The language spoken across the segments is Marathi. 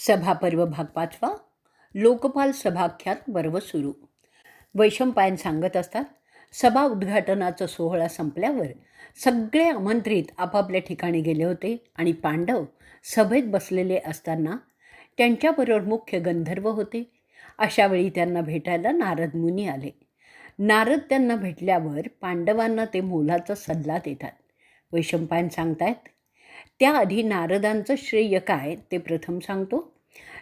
सभापर्व भाग 5. लोकपाल सभाख्यात पर्व सुरू. वैशंपायन सांगत असतात, सभा उद्घाटनाचा सोहळा संपल्यावर सगळे आमंत्रित आपापल्या ठिकाणी गेले होते आणि पांडव सभेत बसलेले असताना त्यांच्याबरोबर मुख्य गंधर्व होते. अशावेळी त्यांना भेटायला नारद मुनी आले. नारद त्यांना भेटल्यावर पांडवांना ते मोलाचा सल्ला देतात. वैशंपायन सांगतायत, त्याआधी नारदांचं श्रेय काय ते प्रथम सांगतो.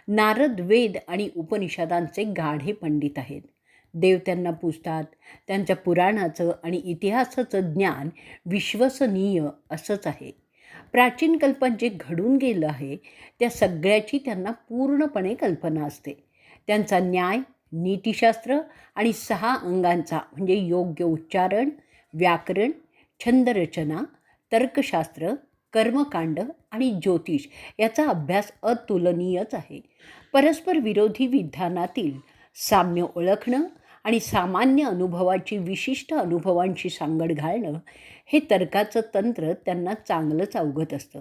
नारद वेद आणि उपनिषदांचे गाढे पंडित आहेत. देव त्यांना पूजतात. त्यांच्या पुराणाचं आणि इतिहासाचं ज्ञान विश्वसनीय असंच आहे. प्राचीन कल्पात जे घडून गेलं आहे त्या सगळ्याची त्यांना पूर्णपणे कल्पना असते. त्यांचा न्याय, नीतिशास्त्र आणि 6 अंगांचा म्हणजे योग्य उच्चारण, व्याकरण, छंदरचना, तर्कशास्त्र, कर्मकांड आणि ज्योतिष याचा अभ्यास अतुलनीयच आहे. परस्पर विरोधी विधानातील साम्य ओळखणं आणि सामान्य अनुभवाची विशिष्ट अनुभवांशी सांगड घालणं हे तर्काचं तंत्र त्यांना चांगलंच अवगत असतं.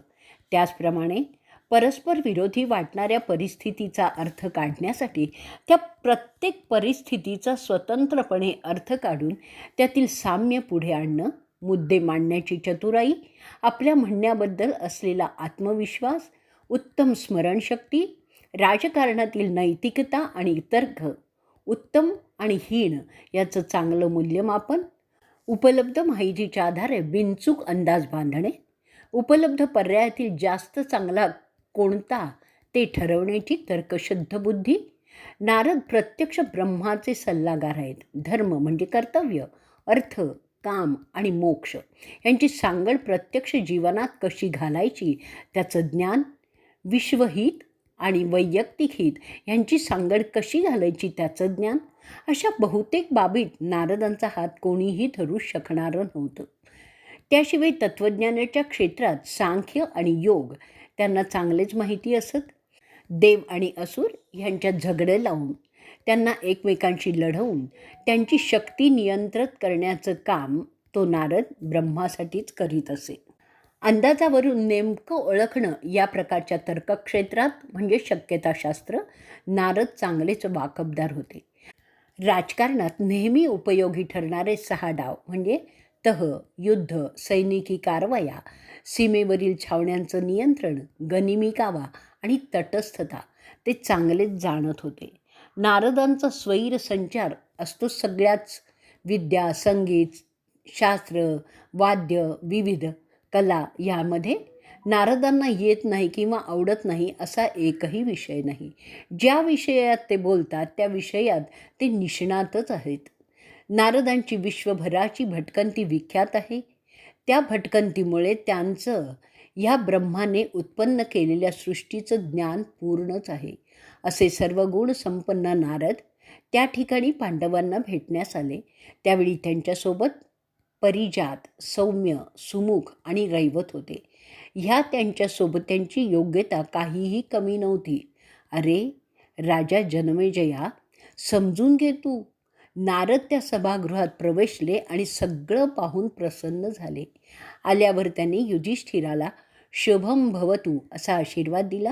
त्याचप्रमाणे परस्पर विरोधी वाटणाऱ्या परिस्थितीचा अर्थ काढण्यासाठी त्या प्रत्येक परिस्थितीचा स्वतंत्रपणे अर्थ काढून त्यातील साम्य पुढे आणणं, मुद्दे मांडण्याची चतुराई, आपल्या म्हणण्याबद्दल असलेला आत्मविश्वास, उत्तम स्मरणशक्ती, राजकारणातील नैतिकता आणि तर्क, उत्तम आणि हीन याचं चांगलं मूल्यमापन, उपलब्ध माहितीच्या आधारे बिनचूक अंदाज बांधणे, उपलब्ध पर्यायातील जास्त चांगला कोणता ते ठरवण्याची तर्कशुद्ध बुद्धी. नारद प्रत्यक्ष ब्रह्माचे सल्लागार आहेत. धर्म म्हणजे कर्तव्य, अर्थ, काम आणि मोक्ष यांची सांगड प्रत्यक्ष जीवनात कशी घालायची त्याचं ज्ञान, विश्वहित आणि वैयक्तिक हित यांची सांगड कशी घालायची त्याचं ज्ञान, अशा बहुतेक बाबीत नारदांचा हात कोणीही धरू शकणारं नव्हतं. त्याशिवाय तत्त्वज्ञानाच्या क्षेत्रात सांख्य आणि योग त्यांना चांगलेच माहिती असत. देव आणि असुर यांच्यात झगडं लावून, त्यांना एकमेकांशी लढवून त्यांची शक्ती नियंत्रित करण्याचं काम तो नारद ब्रह्मासाठीच करीत असे. अंदाजावरून नेमकं ओळखणं या प्रकारच्या तर्कक्षेत्रात म्हणजे शक्यताशास्त्र नारद चांगलेच वाकबदार होते. राजकारणात नेहमी उपयोगी ठरणारे 6 डाव म्हणजे तह, युद्ध, सैनिकी कारवाया, सीमेवरील छावण्यांचं नियंत्रण, गनिमी कावा आणि तटस्थता ते चांगलेच जाणत होते. नारदांचा स्वैर संचार असतो सगळ्याच विद्या, संगीत, शास्त्र, वाद्य, विविध कला यामध्ये नारदांना येत नाही किंवा आवडत नाही असा एकही विषय नाही. ज्या विषयात ते बोलतात त्या विषयात ते निष्णातच आहेत. नारदांची विश्वभराची भटकंती विख्यात आहे. त्या भटकंतीमुळे त्यांचं ह्या ब्रह्माने उत्पन्न केलेल्या सृष्टीचं ज्ञान पूर्णच आहे. असे सर्व गुण संपन्न नारद त्या ठिकाणी पांडवांना भेटण्यास आले. त्यावेळी त्यांच्यासोबत परिजात, सौम्य, सुमुख आणि रैवत होते. ह्या त्यांच्यासोबत त्यांची योग्यता काहीही कमी नव्हती. अरे राजा जनमेजया, समजून घे तू. नारद त्या सभागृहात प्रवेशले आणि सगळं पाहून प्रसन्न झाले. आल्यावर त्यांनी युधिष्ठिराला शुभम भवतु असा आशीर्वाद दिला.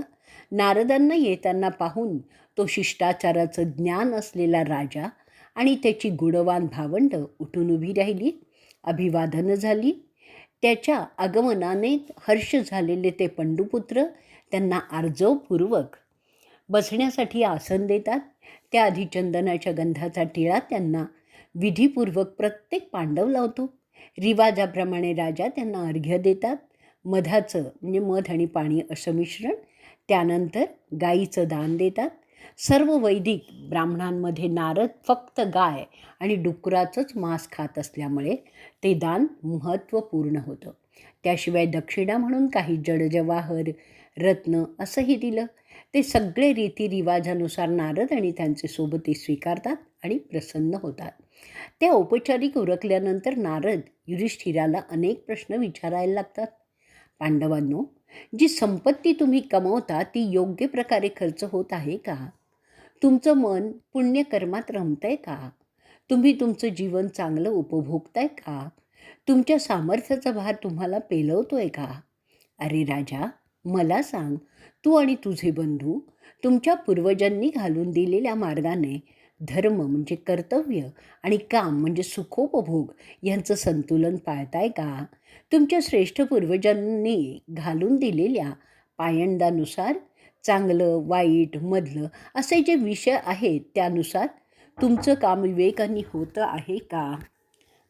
नारदांना येताना पाहून तो शिष्टाचाराचं ज्ञान असलेला राजा आणि त्याची गुणवान भावंड उठून उभी राहिली. अभिवादन झाली. त्याच्या आगमनाने हर्ष झालेले ते पंडुपुत्र त्यांना आर्जवपूर्वक बसण्यासाठी आसन देतात. त्याआधी चंदनाच्या गंधाचा टिळा त्यांना विधीपूर्वक प्रत्येक पांडव लावतो. रिवाजाप्रमाणे राजा त्यांना अर्घ्य देतात. मधाचं म्हणजे मध आणि पाणी असं मिश्रण. त्यानंतर गाईचं दान देतात. सर्व वैदिक ब्राह्मणांमध्ये नारद फक्त गाय आणि डुकराचंच मांस खात असल्यामुळे ते दान महत्त्वपूर्ण होतं. त्याशिवाय दक्षिणा म्हणून काही जडजवाहर, रत्न असंही दिलं. ते सगळे रीतिरिवाजानुसार नारद आणि त्यांचे सोबती स्वीकारतात आणि प्रसन्न होतात. त्या औपचारिक उरकल्यानंतर नारद युधिष्ठिराला अनेक प्रश्न विचारायला लागतात. पांडवांनो, जी संपत्ती तुम्ही कमवता ती योग्य प्रकारे खर्च होत आहे का? तुमचं मन पुण्यकर्मात रमतंय का? तुम्ही तुमचं जीवन चांगलं उपभोगताय का? तुमच्या सामर्थ्याचा भार तुम्हाला पेलवतोय का? अरे राजा, मला सांग, तू आणि तुझे बंधू तुमच्या पूर्वजांनी घालून दिलेल्या मार्गाने धर्म म्हणजे कर्तव्य आणि काम म्हणजे सुखोपभोग यांचं संतुलन पाळताय का? तुमच्या श्रेष्ठ पूर्वजांनी घालून दिलेल्या पायंडानुसार चांगलं, वाईट, मधलं असे जे विषय आहेत त्यानुसार तुमचं काम विवेकाने होतं आहे का?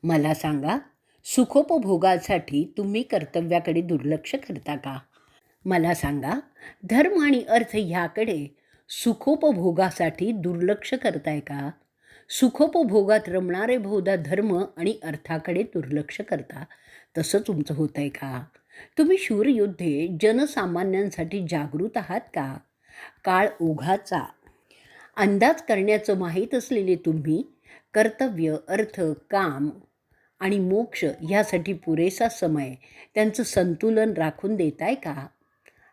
मला सांगा, सुखोपभोगासाठी तुम्ही कर्तव्याकडे दुर्लक्ष करता का? मला सांगा, धर्म आणि अर्थ ह्याकडे सुखोपभोगासाठी दुर्लक्ष करताय का? सुखोपभोगात रमणारे बहुधा धर्म आणि अर्थाकडे दुर्लक्ष करता. तसं तुमचं होतं आहे का? तुम्ही शूरयोद्धे जनसामान्यांसाठी जागृत आहात का? काळ ओघाचा अंदाज करण्याचं माहीत असलेले तुम्ही कर्तव्य, अर्थ, काम आणि मोक्ष ह्यासाठी पुरेसा समय त्यांचं संतुलन राखून देताय का?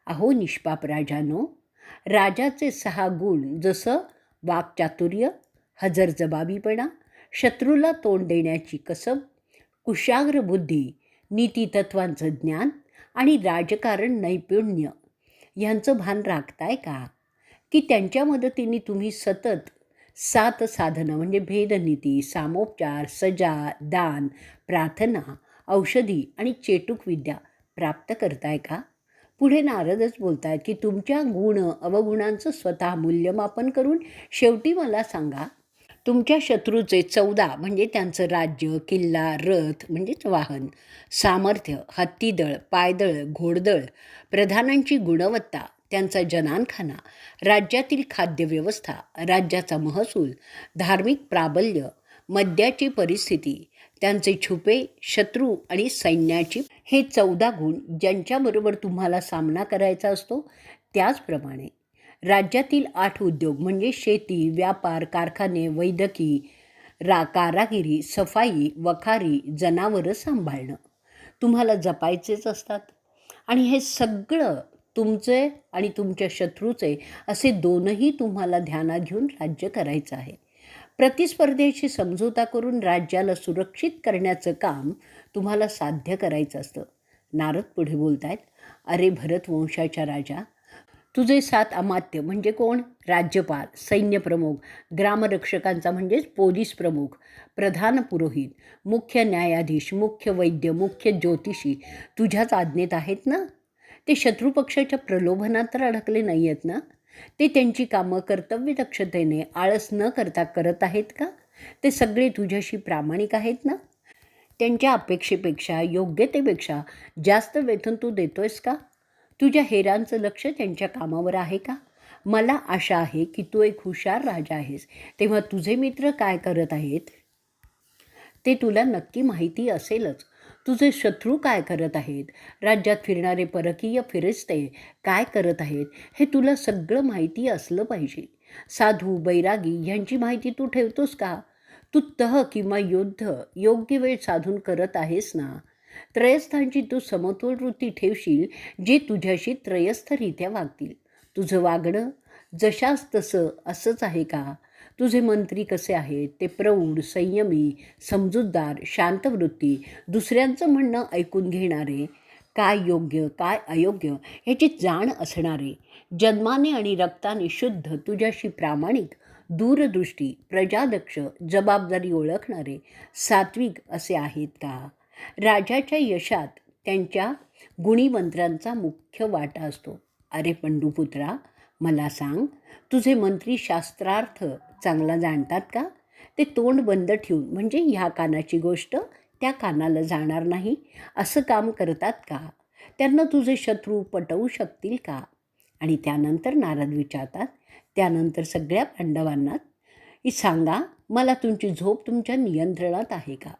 अहो निष्पाप राजानो, राजाचे 6 गुण जसं वाक्चातुर्य, हजरजबाबीपणा, शत्रूला तोंड देण्याची कसब, कुशाग्र बुद्धी, नीतितत्वांचं ज्ञान आणि राजकारण नैपुण्य ह्यांचं भान राखताय का? की त्यांच्या मदतीने तुम्ही सतत 7 साधनं म्हणजे भेदनीती, सामोपचार, सजा, दान, प्रार्थना, औषधी आणि चेटूक विद्या प्राप्त करताय का? पुढे नारदच बोलत आहेत की तुमच्या गुण अवगुणांचं स्वतः मूल्यमापन करून शेवटी मला सांगा, तुमच्या शत्रूचे 14 म्हणजे त्यांचं राज्य, किल्ला, रथ म्हणजेच वाहन, सामर्थ्य, हत्तीदळ, पायदळ, घोडदळ, प्रधानांची गुणवत्ता, त्यांचा जनानखाना, राज्यातील खाद्यव्यवस्था, राज्याचा महसूल, धार्मिक प्राबल्य, मद्याची परिस्थिती, त्यांचे छुपे शत्रू आणि सैन्याची, हे 14 गुण ज्यांच्याबरोबर तुम्हाला सामना करायचा असतो त्याचप्रमाणे राज्यातील 8 उद्योग म्हणजे शेती, व्यापार, कारखाने, वैद्यकी, कारागिरी, सफाई, वखारी, जनावरं सांभाळणं तुम्हाला जपायचेच असतात. आणि हे सगळं तुमचे आणि तुमच्या शत्रूचे असे दोनही तुम्हाला ध्यानात घेऊन राज्य करायचं आहे. प्रतिस्पर्धेशी समझोता करून राज्याला सुरक्षित करण्याचं काम तुम्हाला साध्य करायचं असतं. नारद पुढे बोलत आहेत, अरे भरतवंशाच्या राजा, तुझे 7 अमात्य म्हणजे कोण? राज्यपाल, सैन्यप्रमुख, ग्रामरक्षकांचा म्हणजेच पोलीस प्रमुख, प्रधान पुरोहित, मुख्य न्यायाधीश, मुख्य वैद्य, मुख्य ज्योतिषी तुझ्याच आज्ञेत आहेत ना? ते शत्रुपक्षाच्या प्रलोभनात तर अडकले नाही आहेत ना? ते त्यांची कामं कर्तव्यदक्षतेने आळस न करता करत आहेत का? ते सगळे तुझ्याशी प्रामाणिक आहेत ना? त्यांच्या अपेक्षेपेक्षा, योग्यतेपेक्षा जास्त वेतन तू देतोयस का? तुझ्या हेरांचं लक्ष त्यांच्या कामावर आहे का? मला आशा आहे की तू एक हुशार राजा आहेस, तेव्हा तुझे मित्र काय करत आहेत ते तुला नक्की माहिती असेलच. तुझे शत्रू काय करत आहेत, राज्यात फिरणारे परकीय फिरिस्ते काय करत आहेत, हे तुला सगळं माहिती असलं पाहिजे. साधू, बैरागी ह्यांची माहिती तू ठेवतोस का? तू तह किंवा युद्ध योग्य वेळ साधून करत आहेस ना? त्रयस्थांची तू समतोल वृत्ती ठेवशील, जे तुझ्याशी त्रयस्थरित्या वागतील. तुझं वागणं जशास तसं असंच आहे का? तुझे मंत्री कसे आहेत? ते प्रौढ, संयमी, समजूतदार, शांतवृत्ती, दुसऱ्यांचं म्हणणं ऐकून घेणारे, काय योग्य काय अयोग्य ह्याची जाण असणारे, जन्माने आणि रक्ताने शुद्ध, तुझ्याशी प्रामाणिक, दूरदृष्टी, प्रजादक्ष, जबाबदारी ओळखणारे, सात्विक असे आहेत का? राजाच्या यशात त्यांच्या गुणीमंत्रांचा मुख्य वाटा असतो. अरे पंडुपुत्रा, मला सांग, तुझे मंत्री शास्त्रार्थ चांगला जाणतात का? ते तोंड बंद ठेवून म्हणजे ह्या कानाची गोष्ट त्या कानाला जाणार नाही असं काम करतात का? त्यांना तुझे शत्रू पटवू शकतील का? आणि त्यानंतर नारद विचारतात, त्यानंतर सगळ्या पांडवांना सांगा, मला तुमची झोप तुमच्या नियंत्रणात आहे का?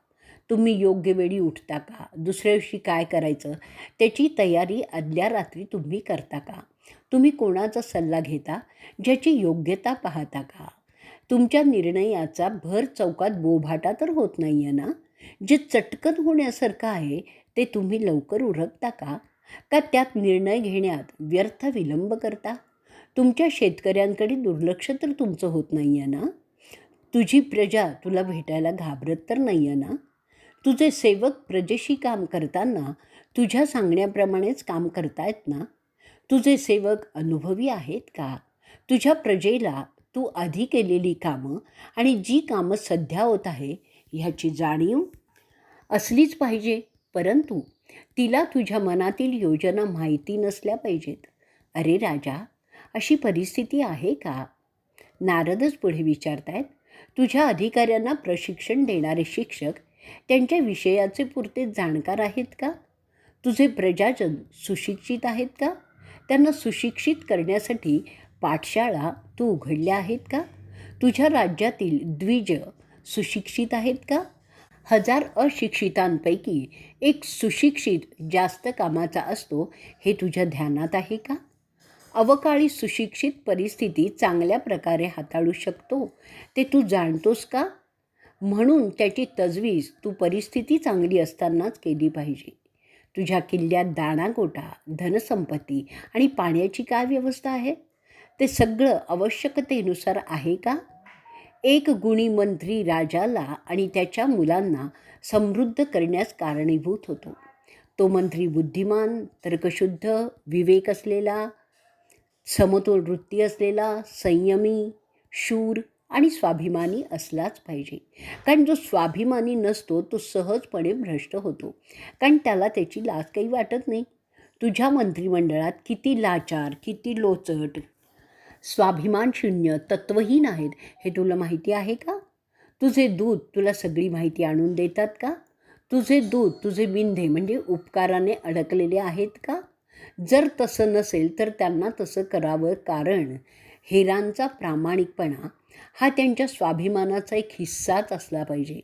तुम्ही योग्य वेळी उठता का? दुसऱ्या दिवशी काय करायचं त्याची तयारी आदल्या रात्री तुम्ही करता का? तुम्ही कोणाचा सल्ला घेता, ज्याची योग्यता पाहता का? तुमच्या निर्णयाचा भर चौकात बोभाटा तर होत नाही आहे ना? जे चटकन होण्यासारखं आहे ते तुम्ही लवकर उरकता का? का त्यात निर्णय घेण्यात व्यर्थ विलंब करता? तुमच्या शेतकऱ्यांकडे दुर्लक्ष तर तुमचं होत नाही आहे ना? तुझी प्रजा तुला भेटायला घाबरत तर नाही आहे ना? तुझे सेवक प्रजेशी काम करताना तुझ्या सांगण्याप्रमाणेच काम करतायत ना? तुझे सेवक अनुभवी आहेत का? तुझ्या प्रजेला तू आधी केलेली कामं आणि जी कामं सध्या होत आहे ह्याची जाणीव असलीच पाहिजे. परंतु तिला तुझ्या मनातील योजना माहिती नसल्या पाहिजेत. अरे राजा, अशी परिस्थिती आहे का? नारदच पुढे विचारतायत, तुझ्या अधिकाऱ्यांना प्रशिक्षण देणारे शिक्षक त्यांच्या विषयाचे पुरते जाणकार आहेत का? तुझे प्रजाजन सुशिक्षित आहेत का? त्यांना सुशिक्षित करण्यासाठी पाठशाळा तू उघडल्या आहेत का? तुझ्या राज्यातील द्विज सुशिक्षित आहेत का? हजार अशिक्षितांपैकी एक सुशिक्षित जास्त कामाचा असतो हे तुझ्या ध्यानात आहे का? अवकाळी सुशिक्षित परिस्थिती चांगल्या प्रकारे हाताळू शकतो ते तू जाणतोस का? म्हणून त्याची तजवीज तू परिस्थिती चांगली असतानाच केली पाहिजे. तुझ्या किल्ल्यात दाणागोटा, धनसंपत्ती आणि पाण्याची काय व्यवस्था आहे? ते सगळं आवश्यकतेनुसार आहे का? एक गुणी मंत्री राजाला आणि त्याच्या मुलांना समृद्ध करण्यास कारणीभूत होतो. तो मंत्री बुद्धिमान, तर्कशुद्ध, विवेक असलेला, समतोल वृत्ती असलेला, संयमी, शूर आणि स्वाभिमानी असलाच पाहिजे. कारण जो स्वाभिमानी नसतो तो सहजपणे भ्रष्ट होतो, कारण त्याला त्याची लाज काही वाटत नाही. तुझ्या मंत्रिमंडळात किती लाचार, किती लोचट, स्वाभिमान शून्य, तत्वहीन आहेत हे तुला माहिती आहे का? तुझे दूत तुला सगळी माहिती आणून देतात का? तुझे दूत तुझे बिंधे म्हणजे उपकाराने अडकलेले आहेत का? जर तसं नसेल तर त्यांना तसं करावं, कारण हेरांचा प्रामाणिकपणा हा त्यांच्या स्वाभिमानाचा एक हिस्साच असला पाहिजे.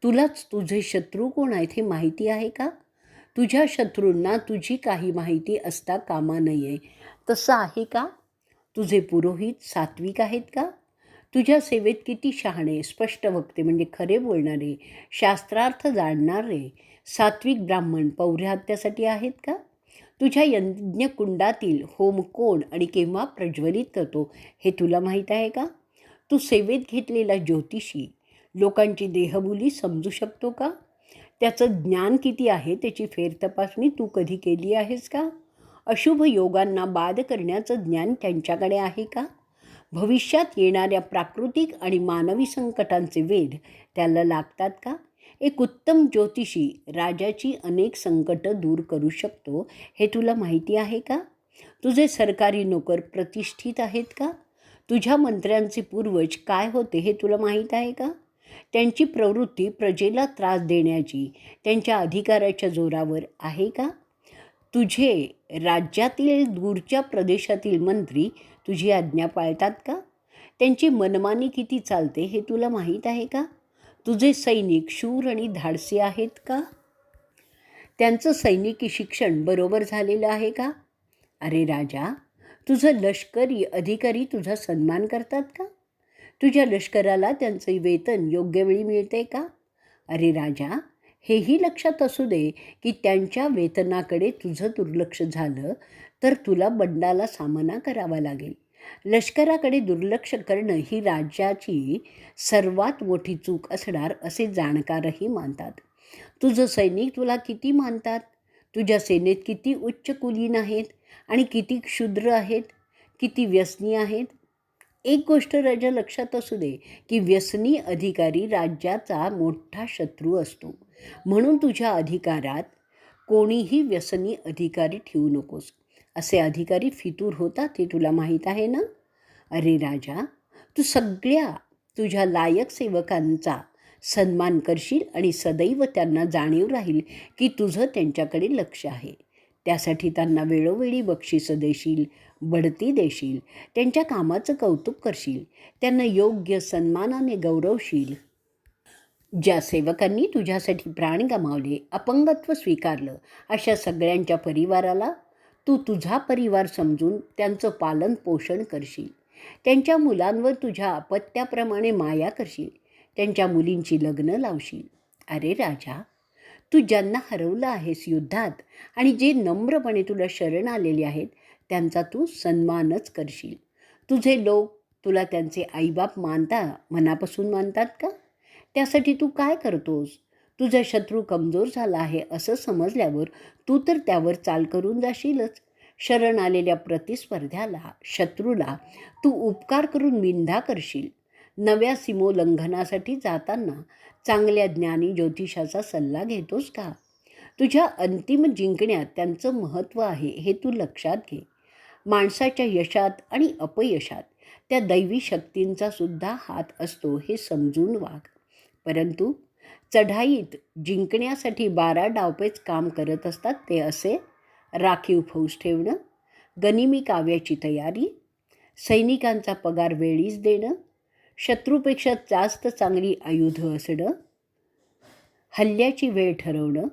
तुलाच तुझे शत्रू कोण आहेत हे माहिती आहे का? तुझ्या शत्रूंना तुझी काही माहिती असता कामा नये. तसं आहे का? तुझे पुरोहित सात्विक आहेत का? तुझ्या सेवेत किती शहाणे, स्पष्ट वक्ते म्हणजे खरे बोलणारे, शास्त्रार्थ जाणणारे सात्विक ब्राह्मण पौर्यात्यासाठी आहेत का? तुझ्या यज्ञकुंडातील होम कोण आणि केव्हा प्रज्वलित करतो हे तुला माहीत आहे का? तू सेवेत घेतलेला ज्योतिषी लोकांची देहबोली समजू शकतो का? त्याचं ज्ञान किती आहे त्याची फेरतपासणी तू कधी केली आहेस का? अशुभ योगांना बाद करण्याचं ज्ञान त्यांच्याकडे आहे का? भविष्यात येणाऱ्या प्राकृतिक आणि मानवी संकटांचे वेध त्याला लागतात का? एक उत्तम ज्योतिषी राजाची अनेक संकटं दूर करू शकतो हे तुला माहिती आहे का? तुझे सरकारी नोकर प्रतिष्ठित आहेत का? तुझ्या मंत्र्यांचे पूर्वज काय होते हे तुला माहीत आहे का? त्यांची प्रवृत्ती प्रजेला त्रास देण्याची त्यांच्या अधिकाराच्या जोरावर आहे का? तुझे राज्यातील दूरच्या प्रदेशातील मंत्री तुझी आज्ञा पाळतात का? त्यांची मनमानी किती चालते हे तुला माहीत आहे का? तुझे सैनिक शूर आणि धाडसी आहेत का? त्यांचं सैनिकी शिक्षण बरोबर झालेलं आहे का? अरे राजा, तुझं लष्करी अधिकारी तुझा सन्मान करतात का? तुझ्या लष्कराला त्यांचे वेतन योग्य वेळी मिळते का? अरे राजा, हेही लक्षात असू दे की त्यांच्या वेतनाकडे तुझं दुर्लक्ष झालं तर तुला बंडाला सामना करावा लागेल. लष्कराकडे दुर्लक्ष करणं ही राज्याची सर्वात मोठी चूक असणार असे जाणकारही मानतात. तुझं सैनिक तुला किती मानतात? तुझ्या सेनेत किती उच्च कुलीन आहेत आणि किती क्षुद्र आहेत, किती व्यसनी आहेत? एक गोष्ट राजा लक्षात असू दे की व्यसनी अधिकारी राज्याचा मोठा शत्रू असतो. म्हणून तुझ्या अधिकारात कोणीही व्यसनी अधिकारी ठेवू नकोस. असे अधिकारी फितूर होतात हे तुला माहीत आहे ना? अरे राजा, तू सगळ्या तुझ्या लायक सेवकांचा सन्मान करशील आणि सदैव त्यांना जाणीव राहील की तुझं त्यांच्याकडे लक्ष आहे. त्यासाठी त्यांना वेळोवेळी बक्षिसं देशील, बढती देशील, त्यांच्या कामाचं कौतुक करशील, त्यांना योग्य सन्मानाने गौरवशील. ज्या सेवकांनी तुझ्यासाठी प्राण गमावले, अपंगत्व स्वीकारलं, अशा सगळ्यांच्या परिवाराला तू तुझा परिवार समजून त्यांचं पालन पोषण करशील. त्यांच्या मुलांवर तुझ्या अपत्याप्रमाणे माया करशील, त्यांच्या मुलींची लग्न लावशील. अरे राजा, तू ज्यांना हरवलं आहेस युद्धात आणि जे नम्रपणे तुला शरण आलेले आहेत त्यांचा तू सन्मानच करशील. तुझे लोक तुला त्यांचे आईबाप मनापासून मानतात का? त्यासाठी तू काय करतोस? तुझा शत्रू कमजोर झाला आहे असं समजल्यावर तू तर त्यावर चाल करून जाशीलच. शरण आलेल्या प्रतिस्पर्ध्याला, शत्रूला तू उपकार करून विंधा करशील. नव्या सीमोल्लंघनासाठी जाताना चांगल्या ज्ञानी ज्योतिषाचा सल्ला घेतोस का? तुझ्या अंतिम जिंकण्यात त्यांचं महत्त्व आहे हे तू लक्षात घे. माणसाच्या यशात आणि अपयशात त्या दैवी शक्तींचा सुद्धा हात असतो हे समजून वाग. परंतु चढाईत जिंकण्यासाठी 12 डावपेच काम करत असतात ते असे: राखीव फौज ठेवणं, गनिमी काव्याची तयारी, सैनिकांचा पगार वेळीच देणं, शत्रूपेक्षा जास्त चांगली आयुधं असणं, हल्ल्याची वेळ ठरवणं,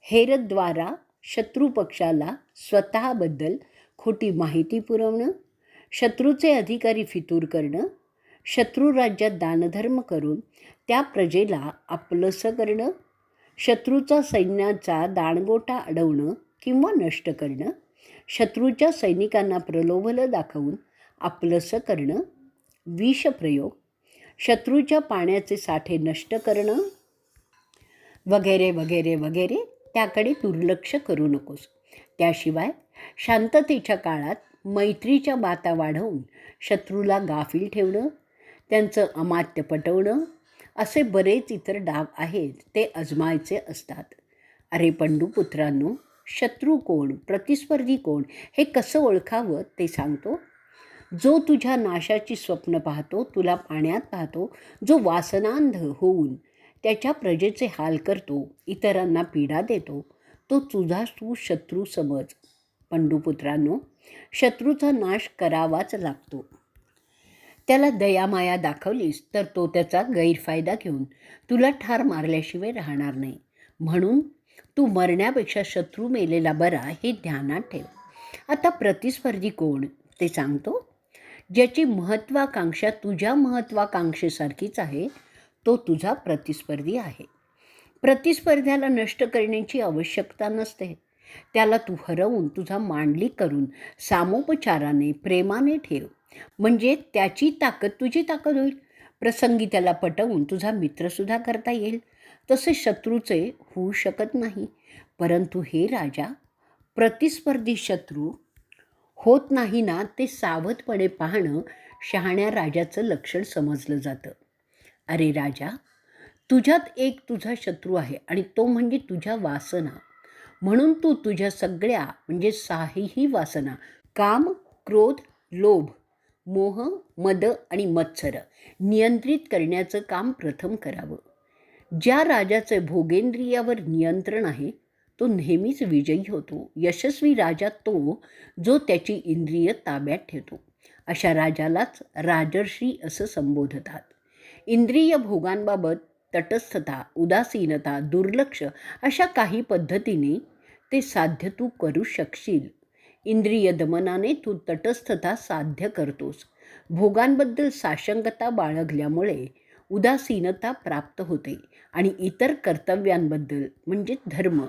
हेरद्वारा शत्रुपक्षाला स्वतःबद्दल खोटी माहिती पुरवणं, शत्रूचे अधिकारी फितूर करणं, शत्रू राज्यात दानधर्म करून त्या प्रजेला आपलंसं करणं, शत्रूचा सैन्याचा दाणगोटा अडवणं किंवा नष्ट करणं, शत्रूच्या सैनिकांना प्रलोभलं दाखवून आपलंसं करणं, विषप्रयोग, शत्रूच्या पाण्याचे साठे नष्ट करणं वगैरे वगैरे वगैरे. त्याकडे दुर्लक्ष करू नकोस. त्याशिवाय शांततेच्या काळात मैत्रीच्या बाता वाढवून शत्रूला गाफील ठेवणं, त्यांचं अमात्य पटवणं असे बरेच इतर डाव आहेत ते अजमायचे असतात. अरे पंडुपुत्रांनो, शत्रू कोण, प्रतिस्पर्धी कोण हे कसं ओळखावं ते सांगतो. जो तुझ्या नाशाची स्वप्न पाहतो, तुला पाण्यात पाहतो, जो वासनांध होऊन त्याच्या प्रजेचे हाल करतो, इतरांना पीडा देतो, तो तुझा तू शत्रू समज. पंडुपुत्रांनो, शत्रूचा नाश करावाच लागतो. त्याला दयामाया दाखवलीस तर तो त्याचा गैरफायदा घेऊन तुला ठार मारल्याशिवाय राहणार नाही. म्हणून तू मरण्यापेक्षा शत्रू मेलेला बरा हे ध्यानात ठेव. आता प्रतिस्पर्धी कोण ते सांगतो. ज्याची महत्त्वाकांक्षा तुझ्या महत्त्वाकांक्षेसारखीच आहे तो तुझा प्रतिस्पर्धी आहे. प्रतिस्पर्ध्याला नष्ट करण्याची आवश्यकता नसते. त्याला तू हरवून तुझा मांडलिक करून सामोपचाराने प्रेमाने ठेव, म्हणजे त्याची ताकद तुझी ताकद होईल. प्रसंगी त्याला पटवून तुझा मित्रसुद्धा करता येईल. तसे शत्रूचे होऊ शकत नाही. परंतु हे राजा, प्रतिस्पर्धी शत्रू होत नाही ना ते सावधपणे पाहणं शहाण्या राजाचं लक्षण समजलं जातं. अरे राजा, तुझ्यात एक तुझा शत्रू आहे आणि तो म्हणजे तुझ्या वासना. म्हणून तू तुझ्या सगळ्या म्हणजे 6ही वासना, काम, क्रोध, लोभ, मोह, मद आणि मत्सर नियंत्रित करण्याचं काम प्रथम करावं. ज्या राजाचे भोगेंद्रियावर नियंत्रण आहे तो नेहमीच विजयी होतो. यशस्वी राजा तो जो त्याची इंद्रिय ताब्यात ठेवतो. अशा राजालाच राजर्षी असं संबोधतात. इंद्रिय भोगांबाबत तटस्थता, उदासीनता, दुर्लक्ष अशा काही पद्धतीने ते साध्य तू करू शकशील. इंद्रिय दमनाने तू तटस्थता साध्य करतोस. भोगांबद्दल साशंकता बाळगल्यामुळे उदासीनता प्राप्त होते आणि इतर कर्तव्यांबद्दल म्हणजे धर्म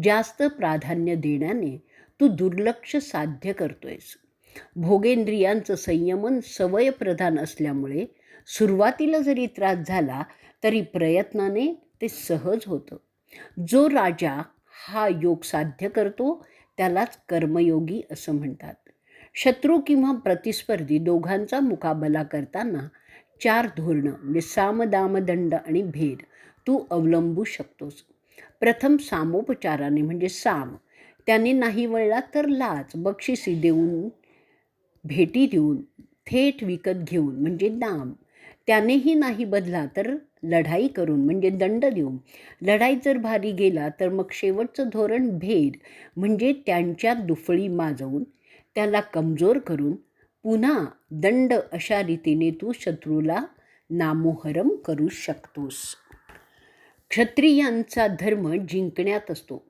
जास्त प्राधान्य देण्याने तू दुर्लक्ष साध्य करतोयस. भोगेंद्रियांचं संयमन सवयप्रधान असल्यामुळे सुरुवातीला जरी त्रास झाला तरी प्रयत्नाने ते सहज होतं. जो राजा हा योग साध्य करतो त्यालाच कर्मयोगी असं म्हणतात. शत्रू किंवा प्रतिस्पर्धी दोघांचा मुकाबला करताना 4 धोरणं म्हणजे साम, दाम, दंड आणि भेद तू अवलंबू शकतोस. प्रथम सामोपचाराने म्हणजे साम, त्याने नाही वळला तर लाच, बक्षिसी देऊन, भेटी देऊन, थेट विकत घेऊन म्हणजे दाम, त्यानेही नाही बदला तर लढाई करून म्हणजे दंड देऊन, लढाई जर भारी गेला तर मग शेवटचं धोरण भेद म्हणजे त्यांच्यात दुफळी माजवून त्याला कमजोर करून पुन्हा दंड. अशा रीतीने तू शत्रूला नामोहरम करू शकतोस. क्षत्रियांचा धर्म जिंकण्यात असतो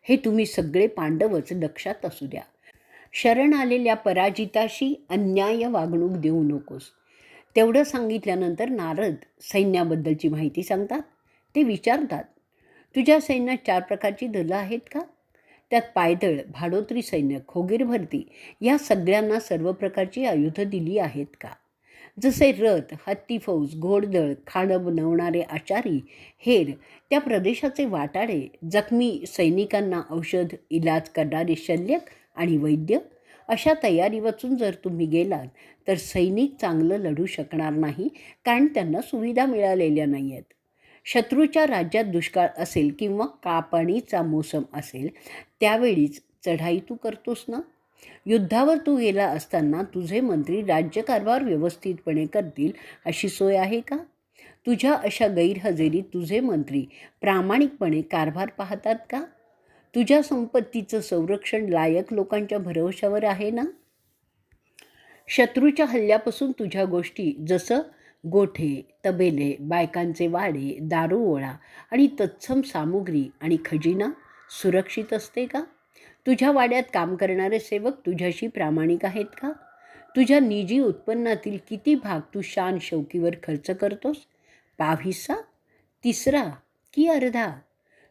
हे तुम्ही सगळे पांडवच लक्षात असू द्या. शरण आलेल्या पराजिताशी अन्याय वागणूक देऊ नकोस. तेवढं सांगितल्यानंतर नारद सैन्याबद्दलची माहिती सांगतात. ते विचारतात, तुझ्या सैन्यात 4 प्रकारची दलं आहेत का? त्यात पायदळ, भाडोत्री सैन्य, खोगीर भरती या सगळ्यांना सर्व प्रकारची आयुधं दिली आहेत का? जसे रथ, हत्ती फौज, घोडदळ, खाणं बनवणारे आचारी, हेर, त्या प्रदेशाचे वाटाडे, जखमी सैनिकांना औषध इलाज करणारे शल्यक आणि वैद्य अशा तयारी वाचून जर तुम्ही गेलात तर सैनिक चांगलं लढू शकणार नाही, कारण त्यांना सुविधा मिळालेल्या नाही आहेत. शत्रूच्या राज्यात दुष्काळ असेल किंवा कापणीचा मोसम असेल त्यावेळीच चढाई तू करतोस ना. युद्धावर तू गेला असताना तुझे मंत्री राज्यकारभार व्यवस्थितपणे करतील अशी सोय आहे का? तुझ्या अशा गैरहजेरीत तुझे मंत्री प्रामाणिकपणे कारभार पाहतात का? तुझ्या संपत्तीचं संरक्षण लायक लोकांच्या भरवशावर आहे ना? शत्रूच्या हल्ल्यापासून तुझ्या गोष्टी जसं गोठे, तबेले, बायकांचे वाडे, दारुओळा आणि तत्सम सामुग्री आणि खजिना सुरक्षित असते का? तुझ्या वाड्यात काम करणारे सेवक तुझ्याशी प्रामाणिक आहेत का? तुझ्या निजी उत्पन्नातील किती भाग तू शान शौकीवर खर्च करतोस? पाव हिस्सा, तिसरा की अर्धा?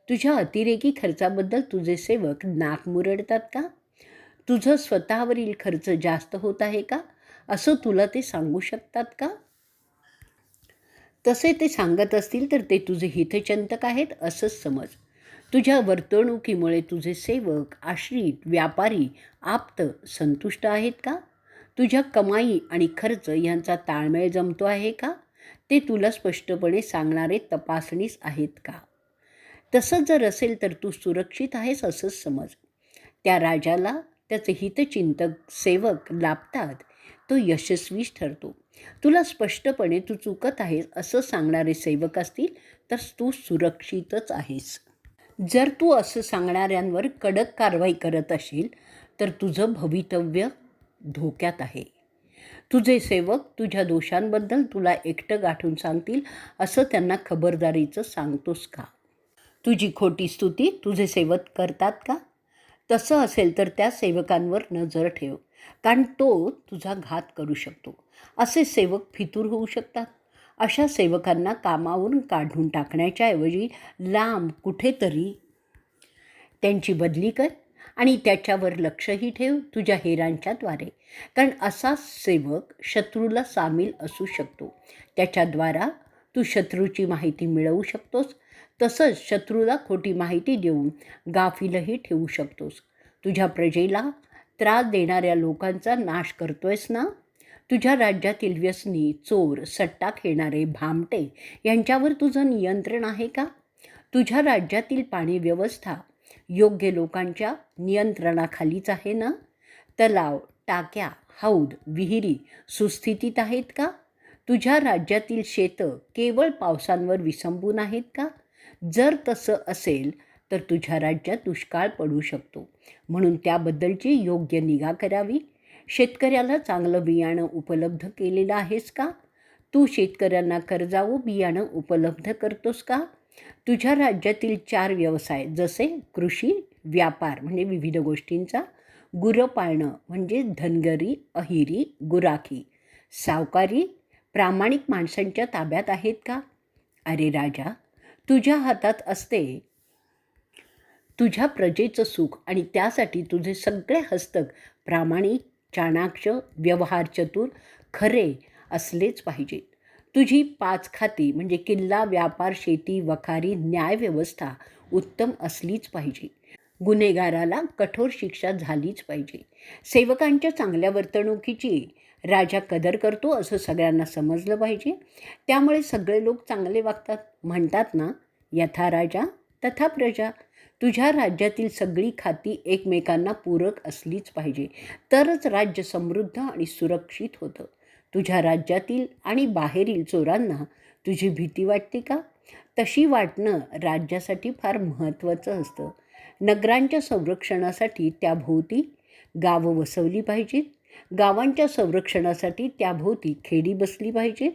तुझ्या अतिरेकी खर्चाबद्दल तुझे सेवक नाक मुरडतात का? तुझं स्वतःवरील खर्च जास्त होत आहे का असं तुला ते सांगू शकतात का? तसे ते सांगत असतील तर ते तुझे हितचिंतक आहेत असंच समज. तुझ्या वर्तणुकीमुळे तुझे सेवक, आश्रित, व्यापारी, आप्त संतुष्ट आहेत का? तुझ्या कमाई आणि खर्च यांचा ताळमेळ जमतो आहे का? ते तुला स्पष्टपणे सांगणारे तपासणीस आहेत का? तसं जर असेल तर तू सुरक्षित आहेस असंच समज. त्या राजाला त्याचे हितचिंतक सेवक लाभतात, तो यशस्वीच ठरतो. तुला स्पष्टपणे तू चुकत आहेस असं सांगणारे सेवक असतील तर तू सुरक्षितच आहेस. जर तू असं सांगणाऱ्यांवर कडक कारवाई करत असशील तर तुझं भवितव्य धोक्यात आहे. तुझे सेवक तुझ्या दोषांबद्दल तुला एकटं गाठून सांगतील असं त्यांना खबरदारीचं सांगतोस का? तुझी खोटी स्तुती तुझे सेवक करतात का? तसं असेल तर त्या सेवकांवर नजर ठेव, कारण तो तुझा घात करू शकतो. असे सेवक फितूर होऊ शकतात. अशा सेवकांना कामावरून काढून टाकण्याच्या ऐवजी लांब कुठेतरी त्यांची बदली कर आणि त्याच्यावर लक्षही ठेव तुझ्या हेरांच्याद्वारे, कारण असा सेवक शत्रूला सामील असू शकतो. त्याच्याद्वारा तू शत्रूची माहिती मिळवू शकतोस. तसंच शत्रूला खोटी माहिती देऊन गाफीलही ठेवू शकतोस. तुझ्या प्रजेला त्रास देणाऱ्या लोकांचा नाश करतोयस ना. तुझ्या राज्यातील व्यसनी, चोर, सट्टा खेळणारे, भामटे यांच्यावर तुझं नियंत्रण आहे का? तुझ्या राज्यातील पाणी व्यवस्था योग्य लोकांच्या नियंत्रणाखालीच आहे ना. तलाव, टाक्या, हौद, विहिरी सुस्थितीत आहेत का? तुझ्या राज्यातील शेतं केवळ पावसांवर विसंबून आहेत का? जर तसं असेल तर तुझ्या राज्यात दुष्काळ पडू शकतो. म्हणून त्याबद्दलची योग्य निगा करावी. शेतकऱ्याला चांगलं बियाणं उपलब्ध केलेलं आहेस का? तू शेतकऱ्यांना कर्जाऊ बियाणं उपलब्ध करतोस का? तुझ्या राज्यातील 4 व्यवसाय जसे कृषी, व्यापार म्हणजे विविध गोष्टींचा, गुरं पाळणं म्हणजे धनगरी, अहिरी, गुराखी, सावकारी प्रामाणिक माणसांच्या ताब्यात आहेत का? अरे राजा, तुझ्या हातात असते तुझ्या प्रजेचं सुख आणि त्यासाठी तुझे सगळे हस्तक प्रामाणिक, चाणाक्ष, व्यवहारचतुर, खरे असलेच पाहिजेत. तुझी 5 खाती म्हणजे किल्ला, व्यापार, शेती, वखारी, न्यायव्यवस्था उत्तम असलीच पाहिजे. गुन्हेगाराला कठोर शिक्षा झालीच पाहिजे. सेवकांच्या चांगल्या वर्तणुकीची राजा कदर करतो असं सगळ्यांना समजलं पाहिजे. त्यामुळे सगळे लोक चांगले वागतात. म्हणतात ना, यथा राजा तथा प्रजा. तुझ्या राज्यातील सगळी खाती एकमेकांना पूरक असलीच पाहिजे, तरच राज्य समृद्ध आणि सुरक्षित होतं. तुझ्या राज्यातील आणि बाहेरील चोरांना तुझी भीती वाटते का? तशी वाटणं राज्यासाठी फार महत्त्वाचं असतं. नगरांच्या संरक्षणासाठी त्याभोवती गावं वसवली पाहिजेत. गावांच्या संरक्षणासाठी त्याभोवती खेडी बसली पाहिजेत.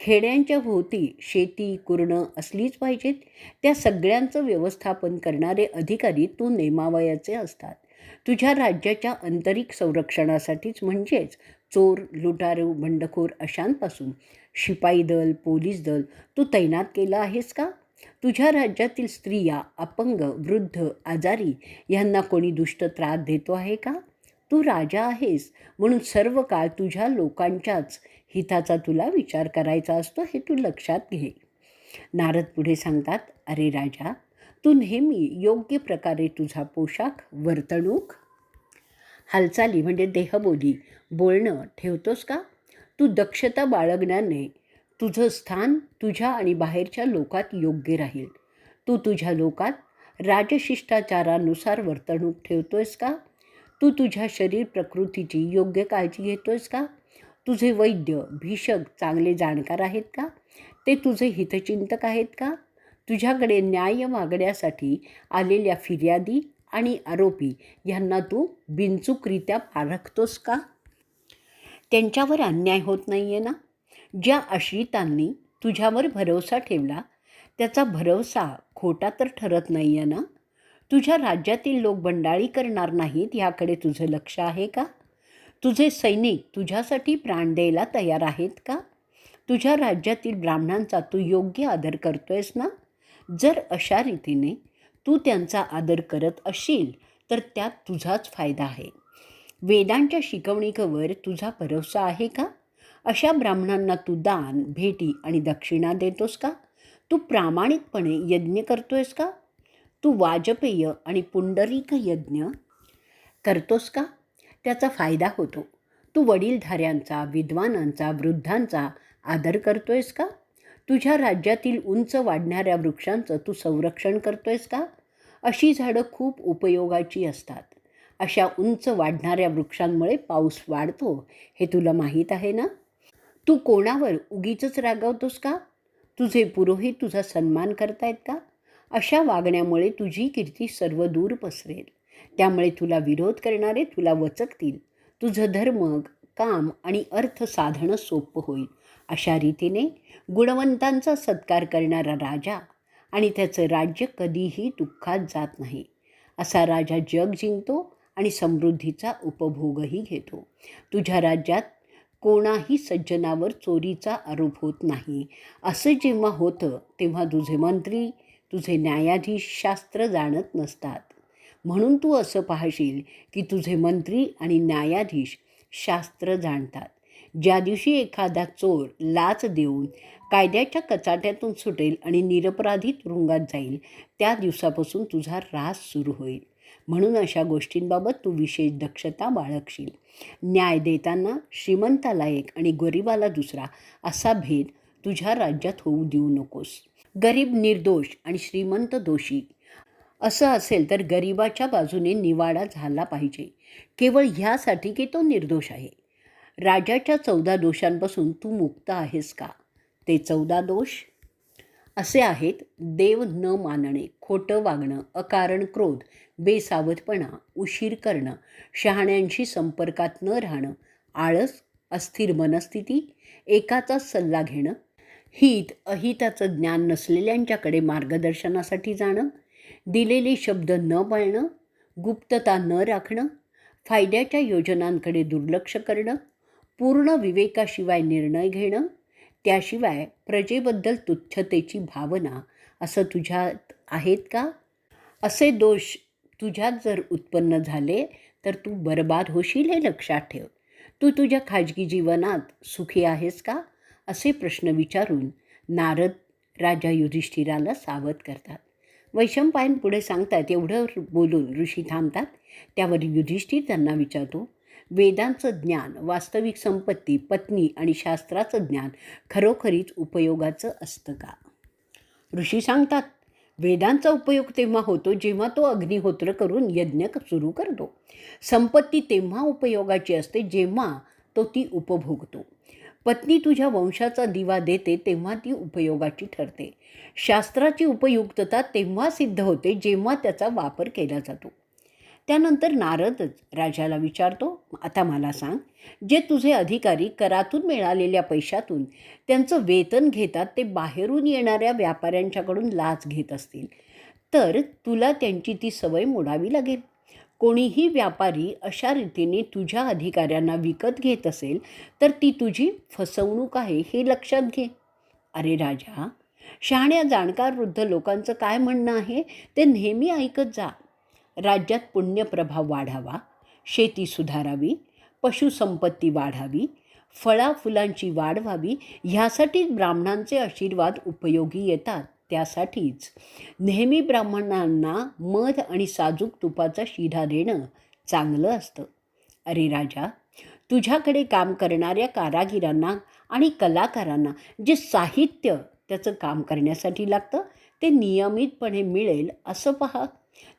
खेड्यांच्या भोवती शेती, कुरणं असलीच पाहिजेत. त्या सगळ्यांचं व्यवस्थापन करणारे अधिकारी तू नेमावयाचे असतात. तुझ्या राज्याच्या आंतरिक संरक्षणासाठीच म्हणजेच चोर, लुटारू, बंडखोर अशांपासून शिपाई दल, पोलीस दल तू तैनात केलं आहेस का? तुझ्या राज्यातील स्त्रिया, अपंग, वृद्ध, आजारी यांना कोणी दुष्ट त्रास देतो आहे का? तू राजा आहेस म्हणून सर्व काळ तुझ्या लोकांच्याच हिताचा तुला विचार करायचा असतो, हे तू लक्षात घे. नारद पुढे सांगतात, अरे राजा, तू नेहमी योग्य प्रकारे तुझा पोशाख, वर्तणूक हालचाली म्हणजे देहबोली, बोलणं ठेवतोस का? तू दक्षता बाळगण्याने तुझं स्थान तुझ्या आणि बाहेरच्या लोकात योग्य राहील. तू तुझ्या लोकात राजशिष्टाचारानुसार वर्तणूक ठेवतोयस का? तू तुझ्या शरीर प्रकृतीची योग्य काळजी घेतोयस का? तुझे वैद्य, भीषक चांगले जाणकार आहेत का? ते तुझे हितचिंतक आहेत का? तुझ्याकडे न्याय मागण्यासाठी आलेल्या फिर्यादी आणि आरोपी यांना तू बिनचूकरित्या पारखतोस का? त्यांच्यावर अन्याय होत नाही आहे ना? ज्या आश्रितांनी तुझ्यावर भरवसा ठेवला त्याचा भरवसा खोटा तर ठरत नाही आहे ना? तुझ्या राज्यातील लोक बंडाळी करणार नाहीत याकडे तुझं लक्ष आहे का? तुझे सैनिक तुझ्यासाठी प्राण द्यायला तयार आहेत का? तुझ्या राज्यातील ब्राह्मणांचा तू योग्य आदर करतोयस ना? जर अशा रीतीने तू त्यांचा आदर करत असशील तर त्यात तुझाच फायदा आहे. वेदांच्या शिकवणीवर तुझा भरवसा आहे का? अशा ब्राह्मणांना तू दान, भेटी आणि दक्षिणा देतोस का? तू प्रामाणिकपणे यज्ञ करतोयस का? तू वाजपेय आणि पुंडरीक यज्ञ करतोस का? त्याचा फायदा होतो. तू वडीलधाऱ्यांचा, विद्वानांचा, वृद्धांचा आदर करतोयस का? तुझ्या राज्यातील उंच वाढणाऱ्या वृक्षांचं तू संरक्षण करतोयस का? अशी झाडं खूप उपयोगाची असतात. अशा उंच वाढणाऱ्या वृक्षांमुळे पाऊस वाढतो हे तुला माहीत आहे ना? तू कोणावर उगीचच रागावतोस का? तुझे पुरोहित तुझा सन्मान करतायत का? अशा वागण्यामुळे तुझी कीर्ती सर्व दूर पसरेल. त्यामुळे तुला विरोध करणारे तुला वचकतील. तुझं धर्म, काम आणि अर्थ साधणं सोपं होईल. अशा रीतीने गुणवंतांचा सत्कार करणारा राजा आणि त्याचं राज्य कधीही दुःखात जात नाही. असा राजा जग जिंकतो आणि समृद्धीचा उपभोगही घेतो. तुझ्या राज्यात कोणाही सज्जनावर चोरीचा आरोप होत नाही. असं जेव्हा होतं तेव्हा तुझे मंत्री, तुझे न्यायाधीश शास्त्र जाणत नसतात. म्हणून तू असं पाहशील की तुझे मंत्री आणि न्यायाधीश शास्त्र जाणतात. ज्या दिवशी एखादा चोर लाच देऊन कायद्याच्या कचाट्यातून सुटेल आणि निरपराधी तुरुंगात जाईल त्या दिवसापासून तुझा ऱ्हास सुरू होईल. म्हणून अशा गोष्टींबाबत तू विशेष दक्षता बाळगशील. न्याय देताना श्रीमंताला एक आणि गरिबाला दुसरा असा भेद तुझ्या राज्यात होऊ देऊ नकोस. गरीब निर्दोष आणि श्रीमंत दोषी असं असेल तर गरिबाच्या बाजूने निवाडा झाला पाहिजे, केवळ ह्यासाठी की तो निर्दोष आहे. राजाच्या 14 दोषांपासून तू मुक्त आहेस का? ते 14 दोष असे आहेत: देव न मानणे, खोटं वागणं, अकारण क्रोध, बेसावधपणा, उशीर करणं, शहाण्यांशी संपर्कात न राहणं, आळस, अस्थिर मनस्थिती, एकाचाच सल्ला घेणं, हित अहिताचं ज्ञान नसलेल्यांच्याकडे मार्गदर्शनासाठी जाणं, दिलेले शब्द न पाळणं, गुप्तता न राखणं, फायद्याच्या योजनांकडे दुर्लक्ष करणं, पूर्ण विवेकाशिवाय निर्णय घेणं, त्याशिवाय प्रजेबद्दल तुच्छतेची भावना असं तुझ्यात आहेत का? असे दोष तुझ्यात जर उत्पन्न झाले तर तू बरबाद होशील हे लक्षात ठेव. तू तुझ्या खाजगी जीवनात सुखी आहेस का? असे प्रश्न विचारून नारद राजा युधिष्ठिराला सावध करतात. वैशंपायन पुढे सांगतात. एवढं बोलून ऋषी थांबतात. त्यावर युधिष्ठिर त्यांना विचारतो, वेदांचं ज्ञान, वास्तविक संपत्ती, पत्नी आणि शास्त्राचं ज्ञान खरोखरीच उपयोगाचं असतं का? ऋषी सांगतात, वेदांचा उपयोग तेव्हा होतो जेव्हा तो अग्निहोत्र करून यज्ञ सुरू करतो. संपत्ती तेव्हा उपयोगाची असते जेव्हा तो ती उपभोगतो. पत्नी तुझ्या वंशाचा दिवा देते तेव्हा ती उपयोगाची ठरते. शास्त्राची उपयुक्तता तेव्हा सिद्ध होते जेव्हा त्याचा वापर केला जातो. त्यानंतर नारदच राजाला विचारतो, आता मला सांग, जे तुझे अधिकारी करातून मिळालेल्या पैशातून त्यांचं वेतन घेतात ते बाहेरून येणाऱ्या व्यापाऱ्यांच्याकडून लाच घेत असतील तर तुला त्यांची ती सवय मोडावी लागेल. कोणीही व्यापारी अशा रीतीने तुझ्या अधिकाऱ्यांना विकत घेत असेल तर ती तुझी फसवणूक आहे हे लक्षात घे. अरे राजा, शहाण्या जाणकार वृद्ध लोकांचं काय म्हणणं आहे ते नेहमी ऐकत जा. राज्यात पुण्यप्रभाव वाढावा, शेती सुधारावी, पशुसंपत्ती वाढावी, फळाफुलांची वाढ व्हावी, ह्यासाठीच ब्राह्मणांचे आशीर्वाद उपयोगी येतात. त्यासाठीच नेहमी ब्राह्मणांना मध आणि साजूक तुपाचा शिधा देणं चांगलं असतं. अरे राजा, तुझ्याकडे काम करणाऱ्या कारागिरांना आणि कलाकारांना जे साहित्य त्याचं काम करण्यासाठी लागतं ते नियमितपणे मिळेल असं पहा.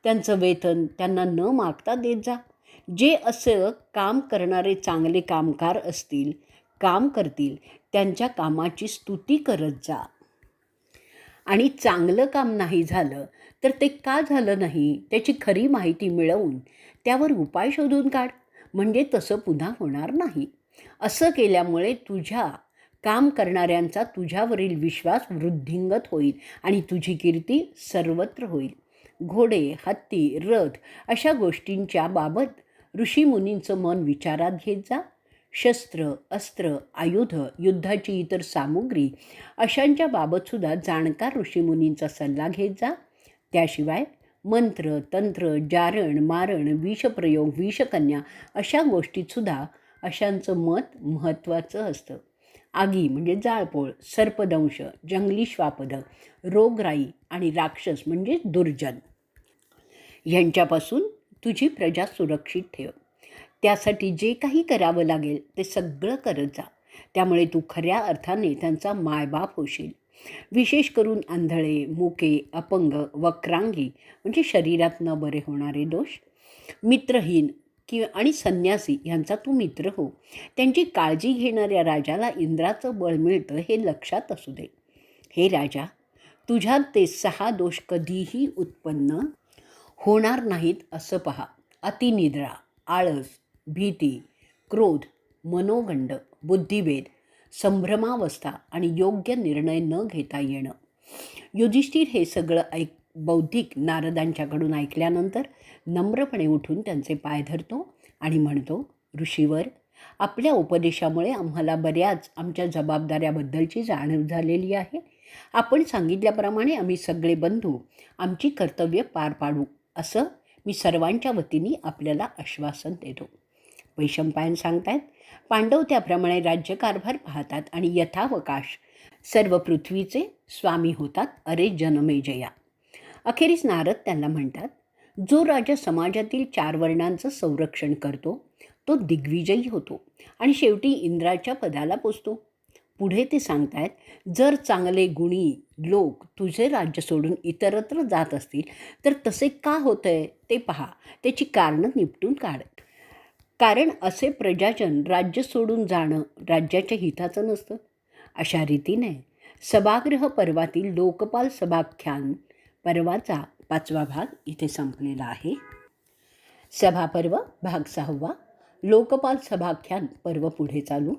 त्यांचं वेतन त्यांना न मागता देत जा. जे असं काम करणारे चांगले कामगार असतील, काम करतील, त्यांच्या कामाची स्तुती करत जा. आणि चांगलं काम नाही झालं तर ते का झालं नाही त्याची खरी माहिती मिळवून त्यावर उपाय शोधून काढ. म्हणजे तसं पुन्हा होणार नाही. असं केल्यामुळे तुझ्या काम करणाऱ्यांचा तुझ्यावरील विश्वास वृद्धिंगत होईल आणि तुझी कीर्ती सर्वत्र होईल. घोडे, हत्ती, रथ अशा गोष्टींच्या बाबत ऋषीमुनींचं मन विचारात घेत जा. शस्त्र, अस्त्र, आयुध, युद्धाची इतर सामुग्री अशांच्या बाबतसुद्धा जाणकार ऋषीमुनींचा सल्ला घेत जा. त्याशिवाय मंत्र, तंत्र, जारण, मारण, विषप्रयोग, विषकन्या अशा गोष्टीतसुद्धा अशांचं मत महत्त्वाचं असतं. आगी म्हणजे जाळपोळ, सर्पदंश, जंगली श्वापद, रोगराई आणि राक्षस म्हणजे दुर्जन यांच्यापासून तुझी प्रजा सुरक्षित ठेव. त्यासाठी जे काही करावं लागेल ते सगळं करत जा. त्यामुळे तू खऱ्या अर्थाने त्यांचा मायबाप होशील. विशेष करून आंधळे, मुके, अपंग, वक्रांगी म्हणजे शरीरात न बरे होणारे दोष, मित्रहीन आणि संन्यासी यांचा तू मित्र हो. त्यांची काळजी घेणाऱ्या राजाला इंद्राचं बळ मिळतं हे लक्षात असू दे. हे राजा, तुझ्यात ते 6 दोष कधीही उत्पन्न होणार नाहीत असं पहा. अतिनिद्रा, आळस, भीती, क्रोध, मनोगंड, बुद्धिभेद, संभ्रमावस्था आणि योग्य निर्णय न घेता येणं. युधिष्ठिर हे सगळं बौद्धिक नारदांच्याकडून ऐकल्यानंतर नम्रपणे उठून त्यांचे पाय धरतो आणि म्हणतो, ऋषीवर, आपल्या उपदेशामुळे आम्हाला बऱ्याच आमच्या जबाबदाऱ्याबद्दलची जाणीव झालेली आहे. आपण सांगितल्याप्रमाणे आम्ही सगळे बंधू आमची कर्तव्य पार पाडू असं मी सर्वांच्या वतीने आपल्याला आश्वासन देतो. वैशंपायन सांगतायत, पांडव त्याप्रमाणे राज्यकारभार पाहतात आणि यथावकाश सर्व पृथ्वीचे स्वामी होतात. अरे जनमेजया. अखेरीस नारद त्यांना म्हणतात, जो राजा समाजातील 4 वर्णांचं संरक्षण करतो तो दिग्विजयी होतो आणि शेवटी इंद्राच्या पदाला पोचतो. पुढे ते सांगतायत, जर चांगले गुणी लोक तुझे राज्य सोडून इतरत्र जात असतील तर तसे का होतंय ते पहा. त्याची कारणं निपटून काढ. कारण असे प्रजाजन राज्य सोडून जाणं राज्याच्या हिताचं नसतं. अशा रीतीने सभागृह पर्वातील लोकपाल सभाख्यान पर्वाचा 5वा भाग इथे संपलेला आहे. सभापर्व भाग 6वा, लोकपाल सभाख्यान पर्व पुढे चालू.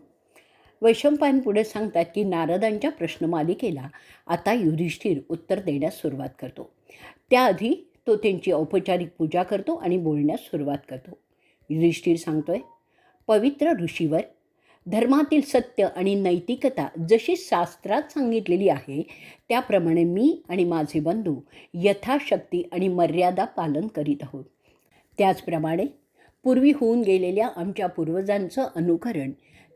वैशंपायन पुढे सांगतात की नारदांच्या प्रश्नमालिकेला आता युधिष्ठिर उत्तर देण्यास सुरुवात करतो. त्याआधी तो त्यांची औपचारिक पूजा करतो आणि बोलण्यास सुरुवात करतो. युधिष्ठिर सांगतोय, पवित्र ऋषीवर, धर्मातील सत्य आणि नैतिकता जशी शास्त्रात सांगितलेली आहे त्याप्रमाणे मी आणि माझे बंधू यथाशक्ती आणि मर्यादा पालन करीत आहोत. त्याचप्रमाणे पूर्वी होऊन गेलेल्या आमच्या पूर्वजांचं अनुकरण,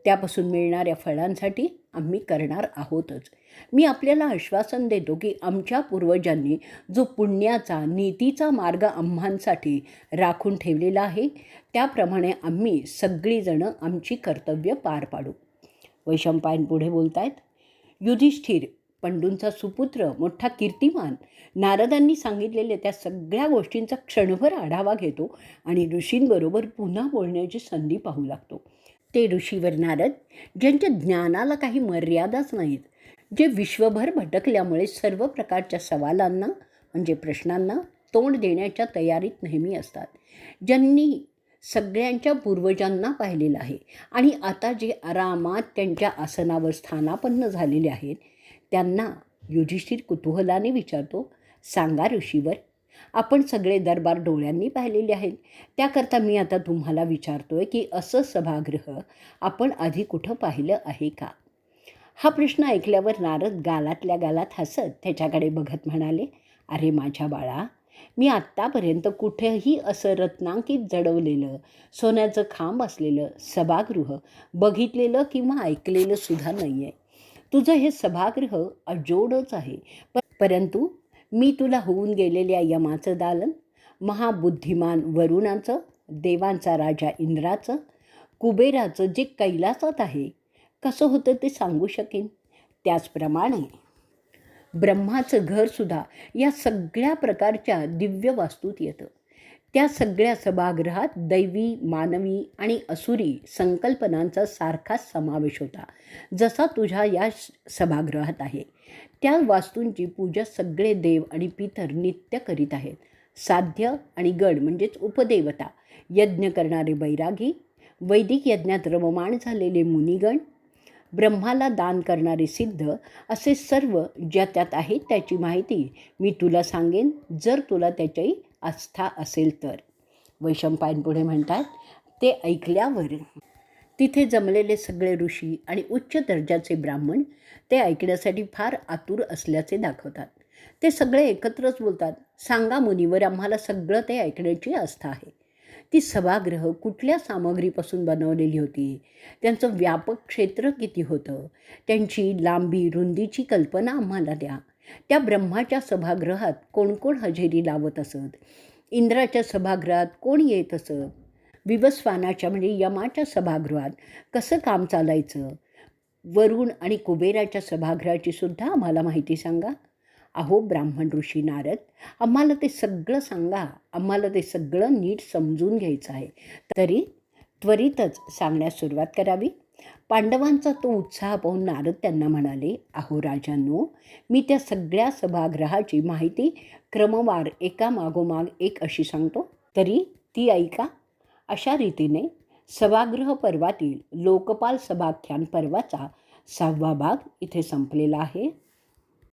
त्यापासून मिळणाऱ्या फळांसाठी आम्ही करणार आहोतच. मी आपल्याला आश्वासन देतो की आमच्या पूर्वजांनी जो पुण्याचा, नीतीचा मार्ग आम्हांसाठी राखून ठेवलेला आहे त्याप्रमाणे आम्ही सगळीजणं आमची कर्तव्य पार पाडू. वैशंपायन पुढे बोलतायत, युधिष्ठिर, पंडूंचा सुपुत्र, मोठा कीर्तिमान, नारदांनी सांगितलेल्या त्या सगळ्या गोष्टींचा क्षणभर आढावा घेतो आणि ऋषींबरोबर पुन्हा बोलण्याची संधी पाहू लागतो. ते ऋषीवर नारद, ज्यांच्या ज्ञानाला काही मर्यादाच नाहीत, जे विश्वभर भटकल्यामुळे सर्व प्रकारच्या सवालांना म्हणजे प्रश्नांना तोंड देण्याच्या तयारीत नेहमी असतात, ज्यांनी सगळ्यांच्या पूर्वजांना पाहिलेलं आहे आणि आता जे आरामात त्यांच्या आसनावर स्थानापन्न झालेले आहेत त्यांना युधिष्ठिर कुतूहलाने विचारतो, सांगा ऋषीवर, आपण सगळे दरबार डोळ्यांनी पाहिलेले आहेत. त्याकरता मी आता तुम्हाला विचारतोय की असं सभागृह आपण आधी कुठं पाहिलं आहे का? हा प्रश्न ऐकल्यावर नारद गालातल्या गालात हसत त्याच्याकडे बघत म्हणाले, अरे माझ्या बाळा, मी आत्तापर्यंत कुठेही असं रत्नांकित जडवलेलं, सोन्याचं खांब असलेलं सभागृह बघितलेलं किंवा ऐकलेलं सुद्धा नाही आहे. तुझं हे सभागृह अजोडच आहे. परंतु मी तुला होऊन गेलेल्या यमाचं दालन, महाबुद्धिमान वरुणाचं देवांचा राजा इंद्राचं, कुबेराचं जे कैलासात आहे कसं होतं ते सांगू शकेन. त्याचप्रमाणे ब्रह्माचं घरसुद्धा या सगळ्या प्रकारच्या दिव्य वास्तूत येतं. त्या सगळ्या सभागृहात दैवी, मानवी आणि असुरी संकल्पनांचा सारखाच समावेश होता, जसा तुझ्या या सभागृहात आहे. त्या वास्तूंची पूजा सगळे देव आणि पितर नित्य करीत आहेत. साध्य आणि गड म्हणजेच उपदेवता, यज्ञ करणारे बैरागी, वैदिक यज्ञात रममाण झालेले मुनिगण, ब्रह्माला दान करणारे सिद्ध, असे सर्व ज्या त्यात आहेत त्याची माहिती मी तुला सांगेन, जर तुला त्याची आस्था असेल तर. वैशंपायन पुढे म्हणतात, ते ऐकल्यावर तिथे जमलेले सगळे ऋषी आणि उच्च दर्जाचे ब्राह्मण ते ऐकण्यासाठी फार आतुर असल्याचे दाखवतात. ते सगळे एकत्रच बोलतात, सांगा मुनीवर, आम्हाला सगळं ते ऐकण्याची आस्था आहे. ती सभागृह कुठल्या सामग्रीपासून बनवलेली होती, त्यांचं व्यापक क्षेत्र किती होतं, त्यांची लांबी रुंदीची कल्पना आम्हाला द्या. त्या ब्रह्माच्या सभागृहात कोण कोण हजेरी लावत असत, इंद्राच्या सभागृहात कोण येत असत, विवस्वानाच्या म्हणजे यमाच्या सभागृहात कसं काम चालायचं, वरुण आणि कुबेराच्या सभागृहाची सुद्धा आम्हाला माहिती सांगा. अहो ब्राह्मण ऋषी नारद, आम्हाला ते सगळं सांगा, आम्हाला ते सगळं नीट समजून घ्यायचं आहे. तरी त्वरितच सांगण्यास सुरुवात करावी. पांडवांचा तो उत्साह पाहून नारद त्यांना म्हणाले, अहो राजांनो, मी त्या सगळ्या सभागृहाची माहिती क्रमवार एकामागोमाग एक अशी सांगतो, तरी ती ऐका. अशा रीतीने सभागृह पर्वातील लोकपाल सभाख्यान पर्वाचा 6वा भाग इथे संपलेला आहे.